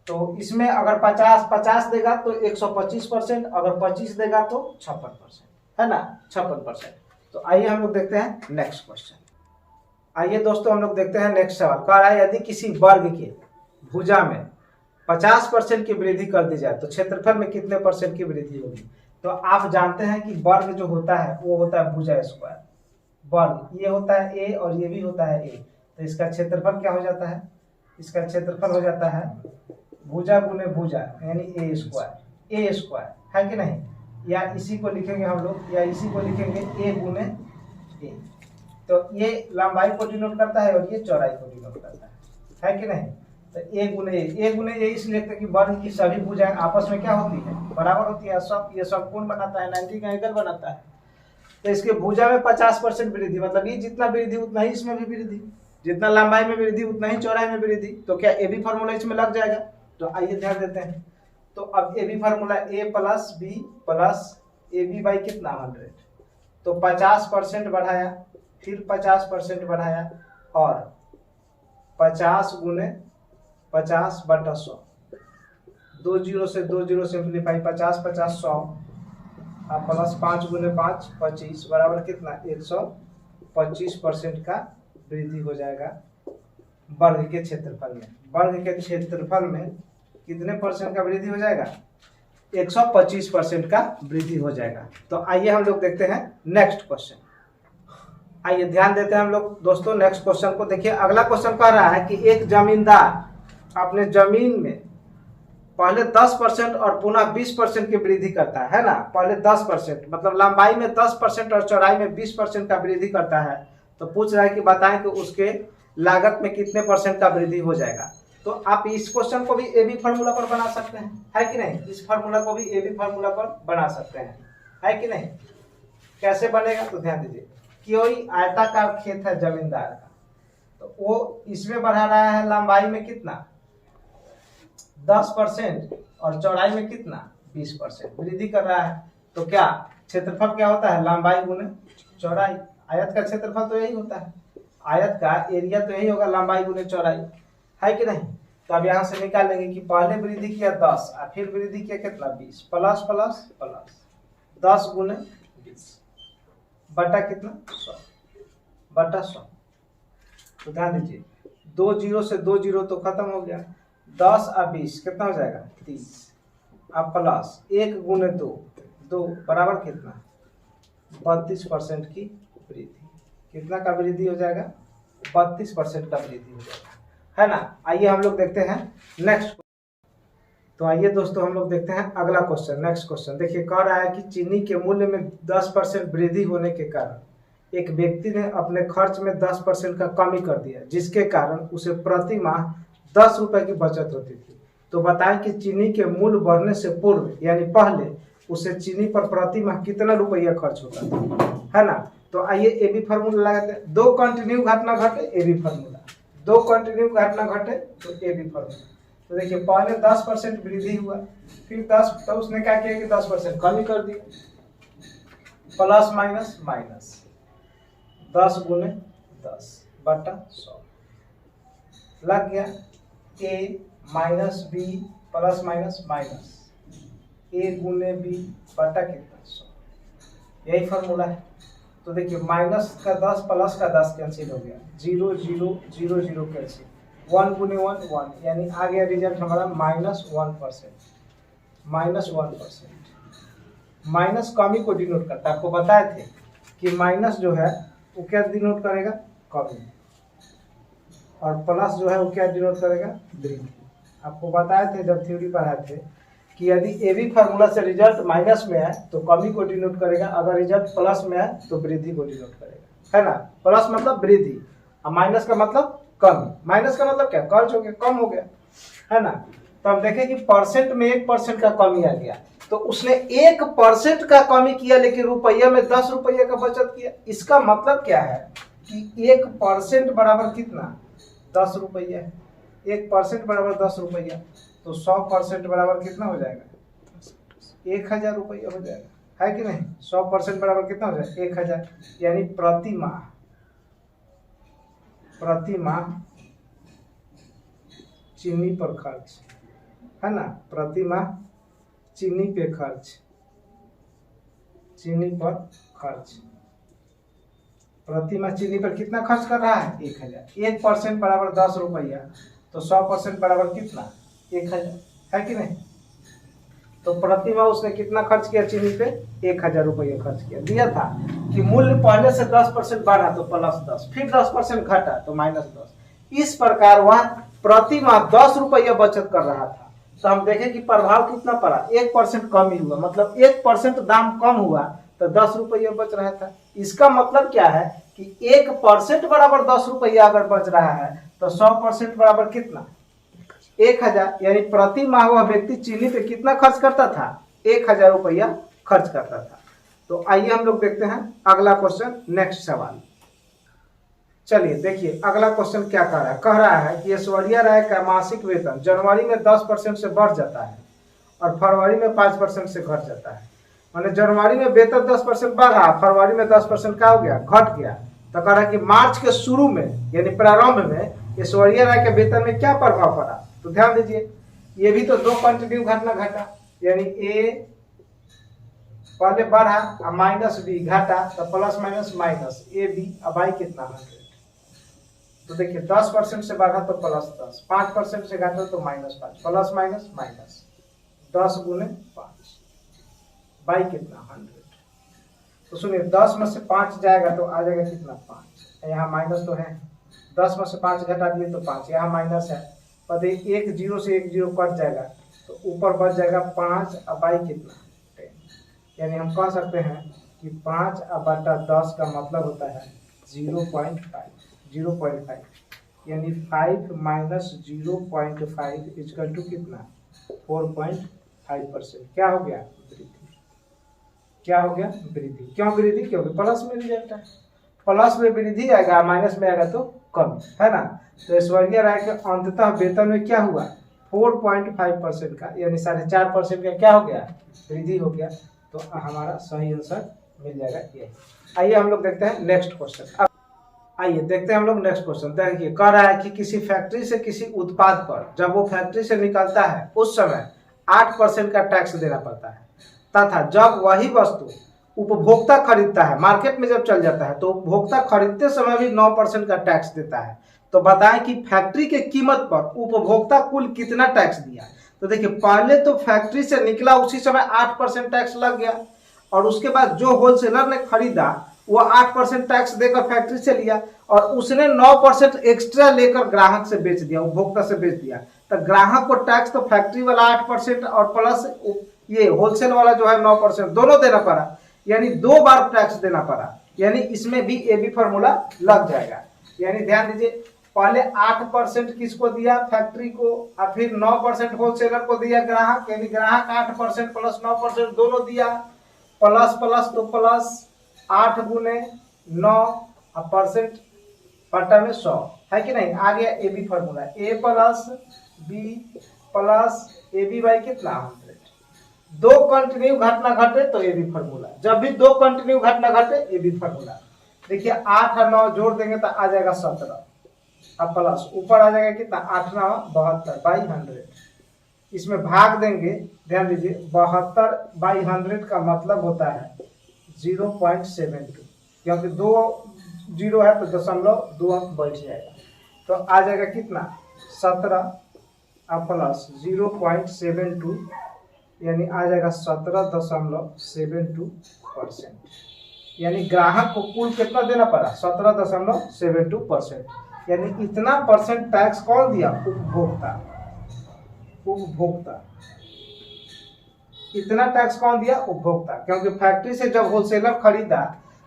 तो इसमें अगर 50 देगा तो 125%, अगर 25 देगा तो 56%, है ना, 56%। तो आइए हम लोग देखते हैं नेक्स्ट क्वेश्चन। आइए दोस्तों हम लोग देखते हैं नेक्स्ट सवाल। कह रहा है यदि किसी वर्ग के भुजा में 50% की वृद्धि कर दी जाए तो क्षेत्रफल में कितने % की वृद्धि होगी। तो आप जानते हैं कि वर्ग जो होता है वो होता है भुजा स्क्वायर, वर्ग ये होता है ए और ये भी होता है ए, तो इसका क्षेत्रफल क्या हो जाता है, इसका क्षेत्रफल हो जाता है भुजा गुने भुजा, यानी ए स्क्वायर, है कि नहीं, या इसी को लिखेंगे हम लोग, या इसी को लिखेंगे ए गुने ए। तो ये लंबाई को डिनोट करता है और ये चौड़ाई को डिनोट करता है कि नहीं। तो ए गुने ए इसलिए लिखते हैं कि वर्ग की सभी भुजाएं आपस में क्या होती है, बराबर होती है। सब ये सब कोण बनाता है, 90 का एंगल बनाता है। तो इसके भुजा में 50% वृद्धि, मतलब ये जितना वृद्धि उतना ही इसमें भी वृद्धि, जितना लंबाई में वृद्धि उतना ही चौड़ाई में वृद्धि। तो क्या ए बी फार्मूला इसमें लग जाएगा? तो आइए ध्यान देते हैं। तो अब A B formula A plus B plus A B by कितना 100, तो 50% बढ़ाया, फिर 50% बढ़ाया और 50 गुने 50 बटा 100, 2 जीरो से 2 जीरो सिंप्लीफाई, 50 50 100 अब प्लस 5 गुने 5 25 बराबर कितना 125% का वृद्धि हो जाएगा वर्ग के क्षेत्रफल में। वर्ग के क्षेत्रफल में कितने परसेंट का वृद्धि हो जाएगा? 125% का वृद्धि हो जाएगा। तो आइए हम लोग देखते हैं नेक्स्ट क्वेश्चन। आइए ध्यान देते हैं हम लोग दोस्तों नेक्स्ट क्वेश्चन को। देखिए अगला क्वेश्चन कह रहा है कि एक जमींदार अपने जमीन में पहले 10% और पुनः 20% की वृद्धि करता है ना। पहले 10% मतलब लंबाई में 10% और चौड़ाई में 20% का वृद्धि करता है। तो पूछ रहा है कि बताएं कि उसके लागत में कितने परसेंट का वृद्धि हो जाएगा। तो आप इस क्वेश्चन को भी ए बी फार्मूला पर बना सकते हैं, है कि नहीं? इस फार्मूला को भी ए बी फार्मूला पर बना सकते हैं, है कि नहीं? कैसे बनेगा तो ध्यान दीजिए। कोई आयताकार खेत है जमींदार का, तो वो इसमें बढ़ा रहा है लंबाई में कितना 10% और चौड़ाई में कितना 20% वृद्धि कर रहा है। तो क्या क्षेत्रफल क्या होता है? लंबाई गुने चौड़ाई। आयत का क्षेत्रफल तो यही होता है, आयत का एरिया तो यही होगा, लंबाई गुने चौड़ाई, है कि नहीं? तो अब यहाँ से निकालेंगे कि पहले वृद्धि किया 10 और फिर वृद्धि किया कितना 20, प्लस प्लस प्लस 10 गुने 20 बटा कितना 100 बटा 100। तो ध्यान दीजिए 2 जीरो से 2 जीरो तो खत्म हो गया, 10 और 20 कितना हो जाएगा 30, अब प्लस 1 गुने 2 2 बराबर कितना 32% की वृद्धि। कितना का वृद्धि हो जाएगा? 32% का वृद्धि हो जाएगा, है ना। आइए हम लोग देखते हैं नेक्स्ट। तो आइए दोस्तों हम लोग देखते हैं अगला क्वेश्चन। नेक्स्ट क्वेश्चन देखिए कह रहा है कि चीनी के मूल्य में 10% वृद्धि होने के कारण एक व्यक्ति ने अपने खर्च में 10% का कमी कर दिया, जिसके कारण उसे प्रति माह 10 रुपए की बचत होती थी। तो बताएं कि चीनी के मूल्य बढ़ने से पूर्व यानी पहले उसे चीनी पर प्रति माह कितना रुपया खर्च होता था, है ना। तो आइए ए बी फार्मूला लगाते हैं। दो कंटिन्यू घटना घटे ए बी फार्मूला, दो कंटिन्यू घटना घटे तो ए बी फार्मूला। तो देखिए पहले 10% वृद्धि हुआ, फिर 10, तो उसने क्या किया कि 10% कमी कर दिया, प्लस माइनस माइनस 10 गुने 10 बटा 100 लग गया। A minus B plus minus minus A गुने बी बटा कितना 100, यही फार्मूला है। तो देखिए माइनस का 10 प्लस का 10 कैंसिल हो गया, 0 0 0 0 कैंसिल, 1 गुने 1 1, यानी आ गया रिजल्ट हमारा -1%। माइनस कमी को डिनोट करता है। आपको बताए थे कि माइनस जो है वो क्या डिनोट करेगा? कमी, और प्लस जो है वो क्या डिनोट करेगा? वृद्धि। आपको बताए थे जब थ्योरी पढ़ाए थे कि यदि ए बी फार्मूला से रिजल्ट माइनस में है तो कमी को डिनोट करेगा, अगर रिजल्ट प्लस में है तो वृद्धि को डिनोट करेगा, है ना। प्लस मतलब वृद्धि और माइनस का मतलब कमी। माइनस का मतलब क्या? खर्च हो गया, कम हो गया, है ना। तो हम देखें कि परसेंट में 1% का कमी आ गया, तो उसने 1% का कमी किया लेकिन रुपया में 10 रुपये का बचत किया। इसका मतलब क्या है कि 1% बराबर कितना 10 रुपया है, 1% बराबर 10 रुपया, तो 100% बराबर कितना हो जाएगा 1000 रुपया हो जाएगा, है कि नहीं। 100% बराबर कितना हो जाएगा 1000, यानी प्रति माह चीनी पर खर्च, है ना। प्रति माह चीनी पे खर्च, चीनी पर खर्च, प्रति माह चीनी पर कितना खर्च कर रहा है 1000। 1% बराबर 10 रुपया, तो 100% बराबर कितना 1000, है कि नहीं। तो प्रति माह उसने कितना खर्च किया चीनी पे? 1000 रुपये खर्च किया। दिया था कि मूल्य पहले से 10% बढ़ा तो +10, फिर 10% घटा तो -10। इस प्रकार वह प्रति माह 10 रुपये बचत कर रहा था। तो हम देखें कि प्रभाव कितना पड़ा, 1% कमी हुआ, मतलब 1% दाम कम हुआ तो 10 रुपये बच रहा था। इसका मतलब क्या है कि 1% बराबर 10 रुपया अगर बच रहा है तो 100% बराबर कितना 1000, यानी प्रति माह वह व्यक्ति चीनी पे कितना खर्च करता था? 1000 रुपया खर्च करता था। तो आइए हम लोग देखते हैं अगला क्वेश्चन, नेक्स्ट सवाल। चलिए देखिए अगला क्वेश्चन क्या कह रहा है कि ऐश्वर्या राय का मासिक वेतन जनवरी में 10% से बढ़ जाता है और फरवरी में 5% से घट जाता है। माने जनवरी में वेतन 10% बढ़ा, फरवरी में 10% का हो गया, घट गया। तो कह रहा है कि मार्च के शुरू में यानी प्रारंभ में ऐश्वर्या राय के वेतन में क्या प्रभाव पड़ा? तो ध्यान दीजिए, ये भी तो दो कंटिन्यू घटना घटा, यानी ए पहले बढ़ा और माइनस बी घटा, तो plus minus minus A B, अब आई कितना 100। तो देखिए 10% से बढ़ा तो प्लस 10, 5% से घटा तो माइनस 5, प्लस माइनस माइनस 10 गुने 5, बाई कितना 100। तो सुनिए 10 में से 5 जाएगा तो आ जाएगा कितना 5, यहाँ माइनस तो है, 10 में से 5 घटा दिए तो 5, यहाँ माइनस है, और एक जीरो से एक जीरो कट जाएगा तो ऊपर बच जाएगा 5 और बाई कितना 10। यानी हम कह सकते हैं कि 5 बटा 10 का मतलब होता है 0.5, यानी 5 माइनस 0.5 इजकल टू कितना 4.5%। क्या हो गया? वृद्धि। क्या हो गया? वृद्धि। क्यों वृद्धि? क्योंकि प्लस में रिजल्ट है, प्लस में वृद्धि आएगा, माइनस में आएगा तो कम, है ना। तो ऐश्वर्या राय के अंततः वेतन में क्या हुआ? 4.5% का, यानी 4.5% का क्या हो गया? वृद्धि हो गया। तो हमारा सही आंसर मिल जाएगा ये। आइए हम लोग देखते हैं नेक्स्ट क्वेश्चन। आइए देखते हैं हम लोग नेक्स्ट क्वेश्चन। देखिए कह रहा है कि किसी फैक्ट्री से किसी उत्पाद पर जब वो फैक्ट्री से निकलता है उस समय 8% का टैक्स देना पड़ता है, तथा जब वही वस्तु उपभोक्ता खरीदता है, मार्केट में जब चल जाता है तो उपभोक्ता खरीदते समय भी 9% का टैक्स देता है। तो बताएं कि फैक्ट्री के कीमत पर उपभोक्ता कुल कितना टैक्स दिया? तो देखिए पहले तो फैक्ट्री से निकला उसी समय 8% टैक्स लग गया, और उसके बाद जो होलसेलर ने खरीदा वो 8% टैक्स देकर फैक्ट्री से लिया, और उसने 9% एक्स्ट्रा लेकर ग्राहक से बेच दिया, उपभोक्ता से बेच दिया। तो ग्राहक को टैक्स तो फैक्ट्री वाला 8% और प्लस ये होलसेल वाला जो है 9% दोनों देना पड़ा, यानी 2 बार टैक्स देना पड़ा। यानी इसमें भी ए बी फॉर्मूला लग जाएगा। यानी ध्यान दीजिए, पहले 8% किसको दिया? फैक्ट्री को, और फिर 9% होलसेलर को दिया ग्राहक, यानी ग्राहक 8% प्लस 9% दोनों दिया, प्लस प्लस तो प्लस 8 गुने 9 परसेंट बटा में 100, है कि नहीं? आ गया A B formula, A plus B plus A B by कितना 100। 2 कंटिन्यू घटना घटे तो ए बी फॉर्मूला, जब भी 2 कंटिन्यू घटना घटे ए बी फॉर्मूला। देखिए 8 और 9 जोड़ देंगे तो आ जाएगा 17, अब प्लस ऊपर आ जाएगा कितना 8 9 72 बाई 100। इसमें भाग देंगे, ध्यान दीजिए 72 बाई 100 का मतलब होता है 0.72, क्योंकि 2 जीरो है तो 0.2 अंक बैठ जाएगा, तो आ जाएगा कितना 17 प्लस 0.72, यानी आ जाएगा 17.72%। यानी ग्राहक को कुल कितना देना पड़ा? 17.72%। यानी इतना परसेंट टैक्स कौन दिया? उपभोक्ता। इतना टैक्स कौन दिया? उपभोक्ता। क्योंकि फैक्ट्री से जब होलसेलर खरीदा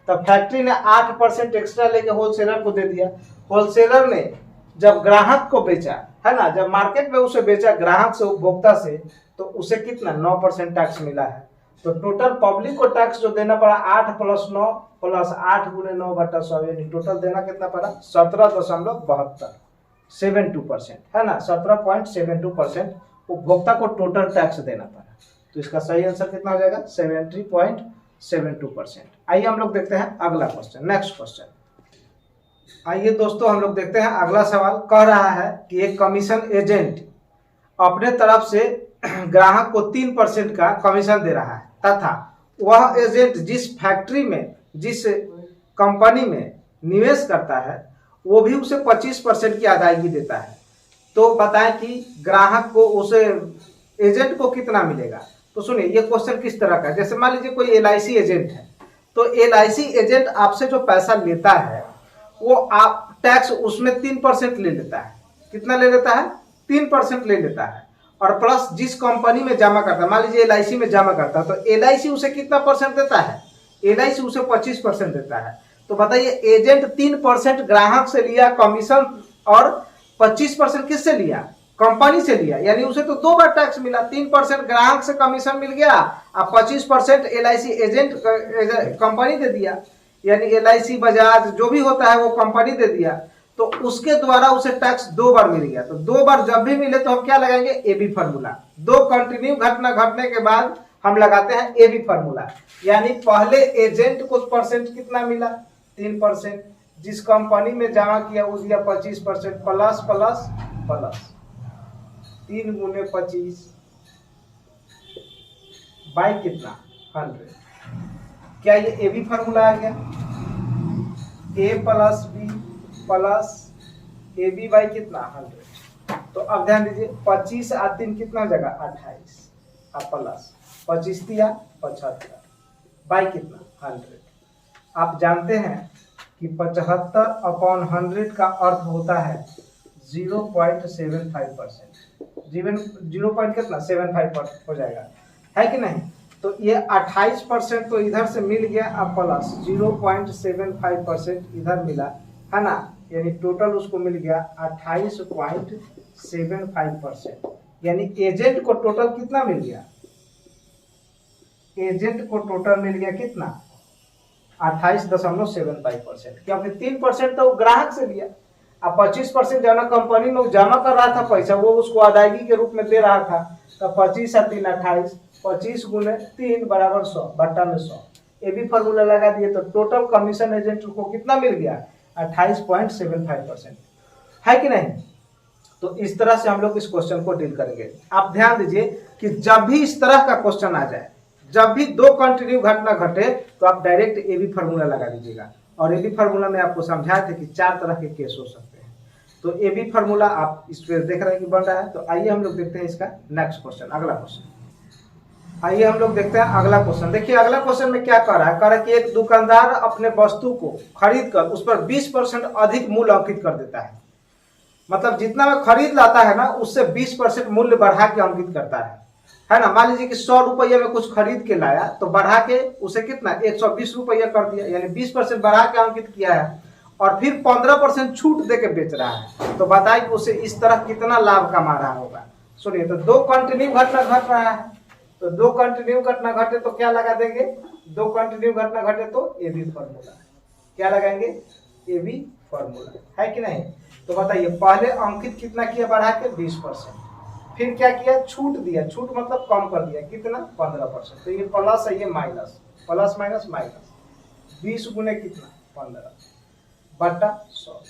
तब फैक्ट्री ने 8% एक्स्ट्रा लेके होलसेलर को दे दिया, होलसेलर ने जब ग्राहक को बेचा, है ना, जब मार्केट में उसे बेचा ग्राहक से, उपभोक्ता से, तो उसे कितना 9% टैक्स मिला है। तो टोटल पब्लिक को टैक्स जो देना पड़ा 8 प्लस 9 प्लस 8 गुने 9 बटा 100, यानी टोटल देना कितना पड़ा 17.72%, है ना, 17.72% उपभोक्ता को टोटल टैक्स देना पड़ा। तो इसका सही आंसर कितना हो जाएगा 70.72%। आइए हम लोग देखते हैं अगला क्वेश्चन, नेक्स्ट क्वेश्चन। आइए दोस्तों हम लोग देखते हैं अगला सवाल। कह रहा है कि एक कमीशन एजेंट अपने तरफ से ग्राहक को 3% का कमीशन दे रहा है, तथा वह एजेंट जिस फैक्ट्री में, जिस कंपनी में निवेश करता है वो भी उसे 25% की अदायगी देता है। तो बताएं कि ग्राहक को, उसे एजेंट को कितना मिलेगा? तो सुनिए ये क्वेश्चन किस तरह का है। जैसे मान लीजिए कोई LIC एजेंट है, तो LIC एजेंट आपसे जो पैसा लेता है वो आप टैक्स उसमें 3% ले लेता है। कितना ले लेता है? 3% ले लेता है, और प्लस जिस कंपनी में जमा करता है, मान लीजिए LIC में जमा करता है, तो LIC उसे कितना परसेंट देता है? LIC उसे 25% देता है। तो बताइए एजेंट 3% ग्राहक से लिया कमीशन और 25% किससे लिया? कंपनी से लिया, यानी उसे तो 2 बार टैक्स मिला। 3% ग्राहक से कमीशन मिल गया और 25% LIC एजेंट कंपनी दे दिया, यानी LIC बजाज जो भी होता है वो कंपनी दे दिया, तो उसके द्वारा उसे टैक्स 2 बार मिल गया। तो 2 बार जब भी मिले तो हम क्या लगाएंगे, AB फार्मूला। 2 कंटिन्यू घटना घटने के बाद हम लगाते हैं AB फार्मूला, यानी पहले एजेंट को परसेंट कितना मिला, 3%, जिस कंपनी में जमा किया वो दिया 25%, प्लस प्लस प्लस 3 गुने 25 बाई कितना 100। क्या ये AB फार्मूला आ गया, A plus B plus AB by कितना 100। तो अब ध्यान दीजिए 25 और 3 कितना जगह 28 और प्लस 25 दिया 75 बाई कितना 100। आप जानते हैं कि 75/100 का अर्थ होता है 0.75%, 0 कितना 75 हो जाएगा, है कि नहीं। तो ये 28% तो इधर से मिल गया, अब प्लस 0.75% इधर मिला, है ना, यानी टोटल उसको मिल गया 28.75%। यानी एजेंट को टोटल कितना मिल गया, एजेंट को टोटल मिल गया कितना 28.75%, क्योंकि 3% तो ग्राहक से लिया, अब 25% जाना कंपनी में जमा कर रहा था पैसा, वो उसको अदायगी के रूप में दे रहा था। तो 25 और 3 28, 25 गुने 3 बराबर 100 बट्टा में 100। AB फार्मूला लगा दिए तो टोटल कमीशन एजेंट को कितना मिल गया 28.75%, है कि नहीं। तो इस तरह से हम लोग इस क्वेश्चन को डील करेंगे। आप ध्यान दीजिए कि जब भी इस तरह का क्वेश्चन आ जाए, जब भी 2 कंटिन्यू घटना घटे, तो आप डायरेक्ट AB फार्मूला लगा दीजिएगा। और AB फार्मूला में आपको समझाया था कि 4 तरह के केस हो सकते हैं। तो AB फार्मूला आप इस पे देख रहे हैं कि बन रहा है। तो आइए हम लोग देखते हैं इसका नेक्स्ट क्वेश्चन, अगला क्वेश्चन। आइए हम लोग देखते हैं अगला क्वेश्चन। देखिए अगला क्वेश्चन में क्या कर रहा है, कह रहा है कि एक दुकानदार अपने वस्तु को खरीद कर उस पर 20% अधिक मूल्य अंकित कर देता है। मतलब जितना में खरीद लाता है ना, उससे 20% मूल्य बढ़ा के अंकित करता है ना। मान लीजिए कि 100 रुपये में कुछ खरीद के लाया, तो बढ़ा के उसे कितना 120 रुपये कर दिया, यानी 20% बढ़ा के अंकित किया है, और फिर 15% छूट दे के बेच रहा है। तो बताइए कि उसे इस तरह कितना लाभ कमा रहा होगा। सुनिए, तो 2 कंटिन्यू घटना घट रहा है, तो 2 कंटिन्यू घटना घटे तो क्या लगा देंगे, 2 कंटिन्यू घटना घटे तो AB फार्मूला। क्या लगाएंगे, AB फार्मूला, है कि नहीं। तो बताइए पहले अंकित कितना किया बढ़ा के 20%, फिर क्या किया छूट दिया, छूट मतलब कम कर दिया, कितना 15%। तो ये प्लस है, ये माइनस, प्लस माइनस माइनस, 20 गुने कितना 15 बटा 100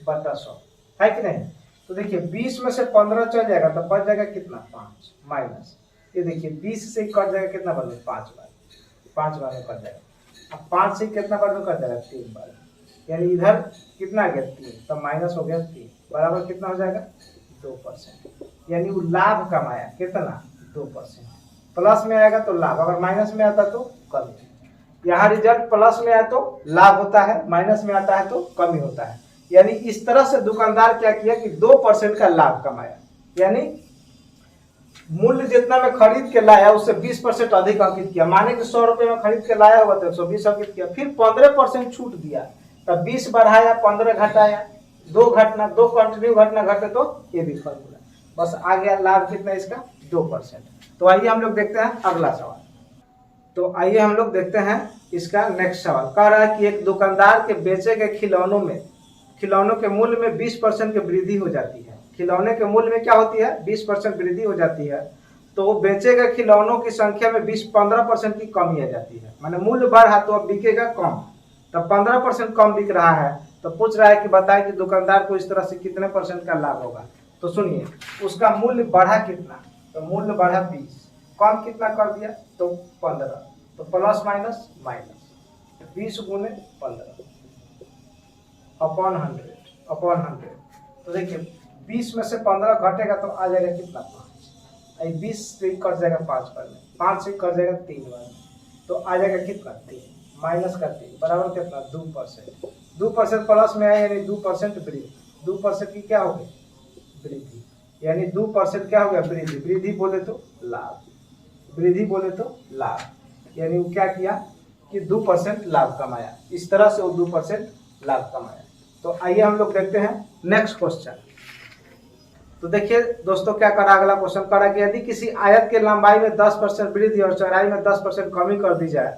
बटा 100, है कि नहीं। तो देखिए 20 में से 15 चल जाएगा तो बच जाएगा कितना 5 माइनस, ये देखिए 20 से कट जाएगा कितना बार में 5 बार, 5 बार में कट जाएगा। अब 5 से कितना बार में कट जाएगा 3 बार, यानी इधर कितना आ गया 3, तब माइनस हो गया 3, बराबर कितना हो जाएगा 2%। यानी वो लाभ कमाया कितना 2%। प्लस में आएगा तो लाभ, अगर माइनस में आता तो कमी। यहाँ रिजल्ट प्लस में आया तो लाभ होता है, माइनस में आता है तो कमी होता है। यानी इस तरह से दुकानदार क्या किया कि 2% का लाभ कमाया, यानी मूल्य जितना में खरीद के लाया उससे 20% अधिक अंकित किया। माने कि 100 रुपये में खरीद के लाया हुआ तो 120 अंकित किया, फिर 15% छूट दिया, तब 20 बढ़ाया 15 घटाया, 2 कंटिन्यू घटना घटे तो AB फार्मूला। बस आ गया लाभ कितना इसका 2%। तो आइए हम लोग देखते हैं अगला सवाल। तो आइए हम लोग देखते हैं इसका नेक्स्ट सवाल। कह रहा है कि एक दुकानदार के बेचे गए खिलौनों के मूल्य में 20% की वृद्धि हो जाती है। खिलौने के मूल्य में क्या होती है 20% वृद्धि हो जाती है, तो वो बेचे गए खिलौनों की संख्या में 15% की कमी आ जाती है। माने मूल्य बढ़ा तो अब बिकेगा कम, तब 15% कम बिक रहा है। तो पूछ रहा है कि बताएं कि दुकानदार को इस तरह से कितने % का लाभ होगा। तो सुनिए, उसका मूल्य बढ़ा कितना, तो मूल्य बढ़ा 20, कम कितना कर दिया तो 15, तो प्लस माइनस माइनस 20 गुने 15 अपॉन 100। तो देखिए 20 में से 15 घटेगा तो आ जाएगा कितना 5, 20 से कट जाएगा 5 बार में, 5 से कट जाएगा 3 बार में, तो आ जाएगा कितना 3 माइनस का 3 बराबर कितना 2%। 2% प्लस में आया यानी 2% वृद्धि, 2% की क्या हो गई वृद्धि, यानी 2% क्या हो गया वृद्धि। वृद्धि बोले तो लाभ, वृद्धि बोले तो लाभ, यानी वो क्या किया कि 2% लाभ कमाया। इस तरह से वो 2% लाभ कमाया। तो आइए हम लोग देखते हैं नेक्स्ट क्वेश्चन। तो देखिए दोस्तों क्या करा, अगला क्वेश्चन करा कि यदि किसी आयत के लंबाई में 10% वृद्धि और चौड़ाई में 10% कमी कर दी जाए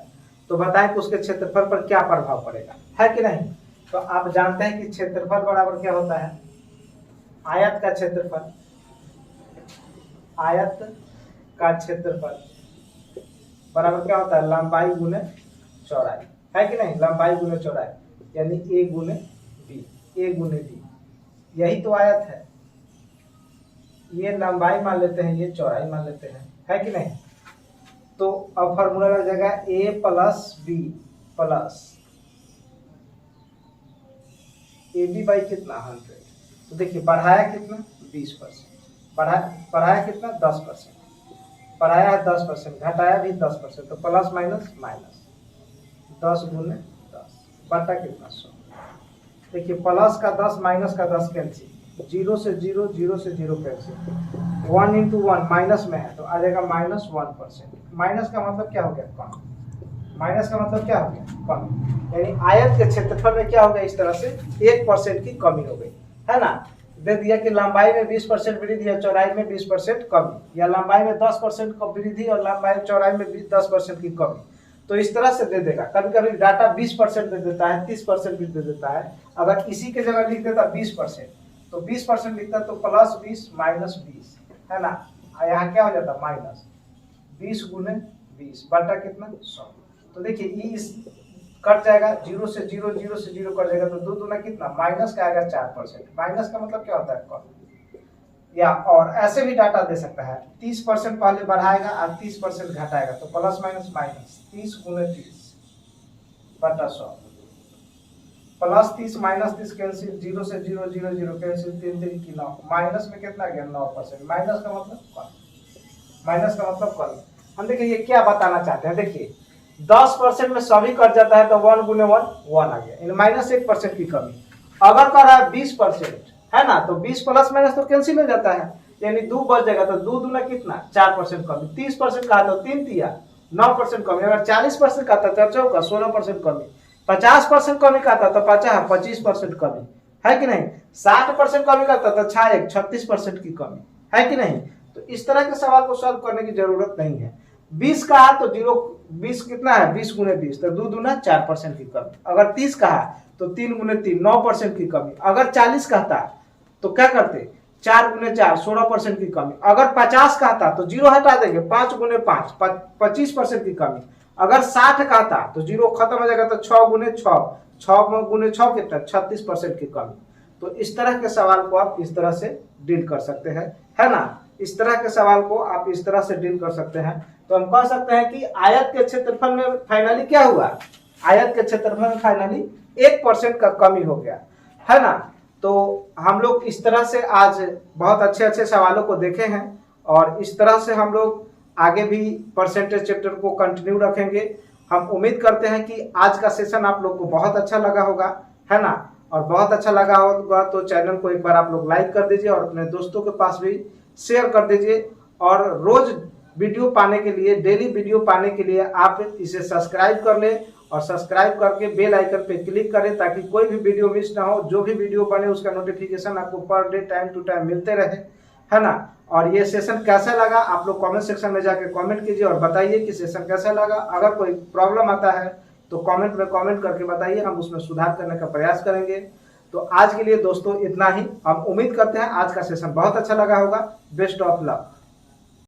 तो बताएं कि उसके क्षेत्रफल पर क्या प्रभाव पड़ेगा, है कि नहीं। तो आप जानते हैं कि क्षेत्रफल बराबर क्या होता है, आयत का क्षेत्रफल, आयत का क्षेत्रफल बराबर क्या होता है, लंबाई गुने चौड़ाई, है कि नहीं, लंबाई गुने चौड़ाई, यानी ए गुने बी, ए गुने बी, यही तो आयत है। ये लंबाई मान लेते हैं, ये चौड़ाई मान लेते हैं, है कि नहीं। तो अब फॉर्मूला लग जाएगा A plus B plus A B by कितना 100। तो देखिए बढ़ाया कितना 20%, बढ़ाया कितना 10%, बढ़ाया है 10%, घटाया भी 10%, तो प्लस माइनस माइनस 10 गुने 10 बटा कितना 100। देखिए प्लस का 10 माइनस का 10 कैंसिल, 0 से 0, 0 से 0 कैंसिल, 1 इंटू 1 माइनस में है तो आ जाएगा -1%। माइनस का मतलब क्या हो गया, कम, माइनस का मतलब क्या हो गया, कम, यानी आयत के क्षेत्रफल में क्या हो गया, इस तरह से 1% की कमी हो गई, है ना। दे दिया कि लंबाई में 20% वृद्धि या चौड़ाई में 20% कमी, या लंबाई में 10% का वृद्धि और लंबाई चौड़ाई में 10% की कमी, तो इस तरह से दे देगा। कभी कभी डाटा 20% दे देता है, 30% भी दे देता है। अगर इसी के जगह लिख देता 20%, तो 20% लिखता तो प्लस 20 माइनस 20, है ना, यहाँ क्या हो जाता माइनस 20 गुने 20 बटा कितना 100। तो देखिए इस कट जाएगा, 0 से 0, 0 से 0 कट जाएगा, तो 2 दूना कितना माइनस का आएगा 4%। माइनस का मतलब क्या होता है, कम। या और ऐसे भी डाटा दे सकता है, 30% पहले बढ़ाएगा और 30% घटाएगा, तो प्लस माइनस माइनस 30 गुने 30 बटा 100, प्लस 30 माइनस 30 कैंसिल, 0 से 0, 0 0 कैंसिल, 3 3 की 9, माइनस में कितना गया 9%। माइनस का मतलब कम, माइनस का मतलब कम। हम देखिए ये क्या बताना चाहते हैं, देखिए 10% में सभी कट जाता है तो 1 गुने 1 1 आ गया, यानी -1% की कमी। अगर कर रहा है 20%, है ना, तो 20 प्लस माइनस तो कैंसिल हो जाता है, यानी 2 बच जाएगा, तो 2 दूना कितना 4% कमी। 30% का तो 3 दिया 9% कमी, अगर 40% का था तो चौका 16% कमी, 50% कमी का था तो 25% कमी, है कि नहीं, 60% कमी का था तो 36% की कमी, है कि नहीं। तो इस तरह के सवाल को सॉल्व करने की जरूरत नहीं है। 20 का है तो 20 कितना है 20 गुने 20, तो 2 दूना 4% की कमी। अगर 30 का है तो 3 गुने 3 9% की कमी। अगर 40 का था तो क्या करते 4 गुने 4 16% की कमी। अगर 50 का था तो 0 हटा देंगे, 5 गुने 5 25% की कमी। अगर 60 का था तो 0 खत्म हो जाएगा, तो 6 गुने 6 6 गुने 6 कितना 36% की कमी। तो इस तरह के सवाल को आप इस तरह से डील कर सकते हैं, है ना। इस तरह के सवाल को आप इस तरह से डील कर सकते हैं। तो हम कह सकते हैं कि आयत के क्षेत्रफल में फाइनली क्या हुआ, आयत के क्षेत्रफल में फाइनली 1% का कमी हो गया, है ना। तो हम लोग इस तरह से आज बहुत अच्छे अच्छे सवालों को देखे हैं और इस तरह से हम लोग आगे भी परसेंटेज चैप्टर को कंटिन्यू रखेंगे। हम उम्मीद करते हैं कि आज का सेशन आप लोग को बहुत अच्छा लगा होगा, है ना। और बहुत अच्छा लगा होगा तो चैनल को एक बार आप लोग लाइक कर दीजिए और अपने दोस्तों के पास भी शेयर कर दीजिए। और रोज वीडियो पाने के लिए, डेली वीडियो पाने के लिए आप इसे सब्सक्राइब कर लें और सब्सक्राइब करके बेल आइकन पे क्लिक करें ताकि कोई भी वीडियो मिस ना हो। जो भी वीडियो बने उसका नोटिफिकेशन आपको per day time to time मिलते रहे, है ना। और ये सेशन कैसा लगा आप लोग कमेंट सेक्शन में जाके कमेंट कीजिए और बताइए कि सेशन कैसा लगा। अगर कोई प्रॉब्लम आता है तो कमेंट में कमेंट करके बताइए, हम उसमें सुधार करने का प्रयास करेंगे। तो आज के लिए दोस्तों इतना ही। हम उम्मीद करते हैं आज का सेशन बहुत अच्छा लगा होगा। Best of luck.